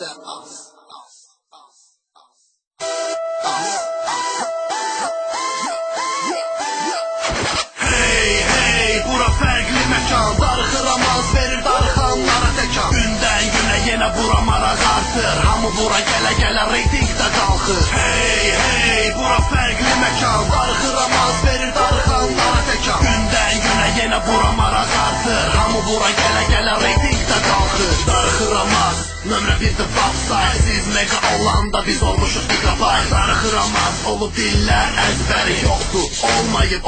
Hey hey, bura fərqli məkan, darıxıramaz verir darıxanlara təkan. Gündən günə yenə bura maraq artır, hamı bura gələ-gələ reytingdə qalxır. Hey hey, bura fərqli məkan, darıxıramaz verir darıxanlara təkan. Gündən günə yenə bura maraq artır, hamı bura gələ-gələ reytingdə qalxır. Darıxıramaz, nömrə 1-dir Popside, siz mega olanda biz olmuşuq gigabyte. Darıxıramaz olub dillər əzbəri yoxdur,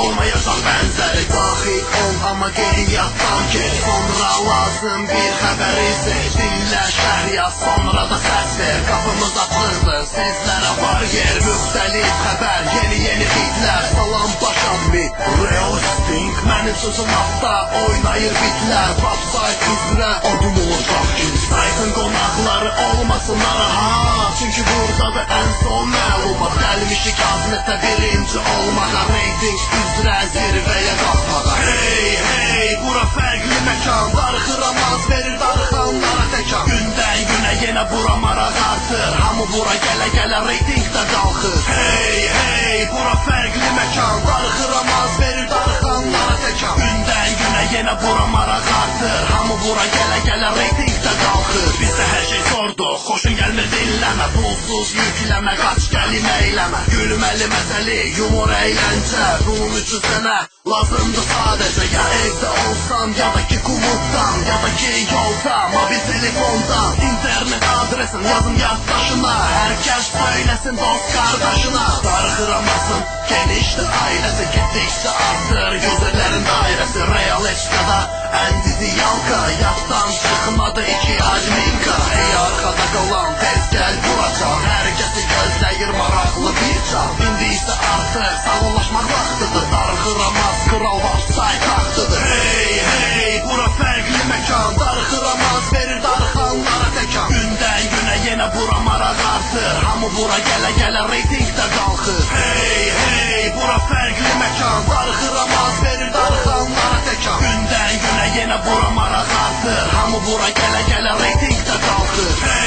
olmayacaq bənzəri. Daxil ol amma qeydiyyatdan keç, sonra lazım bir xəbəri seç. Dinlə şəhriyat, sonra da səs ver, qapımız açıqdır, sizlərə var yer. Müxtəlif xəbər, yeni bitlər, salam başammi, real stink. Mənim sözüm hafta oynayır bitlər, Popside üzrə adım olacaq ki saytın qonaqları olmasın narahat. Çünki buradadır ən son məlumat, gəlmişik azmətə birinci olmağa, reyting üzrə zirvəyə qalxmağa. Hey hey, bura fərqli məkan, darıxıramaz verir darıxanlara təkan. Gündən günə yenə bura maraq artır, hamı bura gələ-gələ reytingdə qalxır. Hey hey, bura fərqli məkan, darıxıramaz verir darıxanlara təkan. Gündən günə yenə bura maraq artır, hamı bura gələ-gələ reytingdə qalxır. Bizdə hər şey zordur, xoşun gəlmir dinləmə, pulsuz yükləmə, qaç gəlim eyləmə. Gülməli məzəli, yumor əyləncə, bunun üçün sənə lazımdır sadəcə. Ya evdə olsan, ya da ki klubdan, ya da ki yolda, mobil telefondan. İnternet adresin yazın yaddaşına, hər kəs söyləsin dost qardaşına. Darıxıramazsın, genişdir ailəsi, getdikcə artır gözəllərin dairəsi. Real HD'da ən dizi yalqa, yaddan çıxmadı iki adminka. Ey arxada qalan, tez gəl vuracaq, hər kəsi gözləyir maraqlı bir can. İndi isə artıq sağollaşmaq vaxtıdır, darıxıramaz kral Popside taxtıdır. Hey hey, bura fərqli məkan, darıxıramaz verir darıxanlara təkan. Gündən günə yenə bura maraq artır, hamı bura gələ-gələ reytingdə qalxır. Hey hey, bura fərqli məkan, darıxıramaz verir darıxanlara təkan. Gündən günə yenə bura maraq artır, hamı bura gələ-gələ reytingdə qalxır.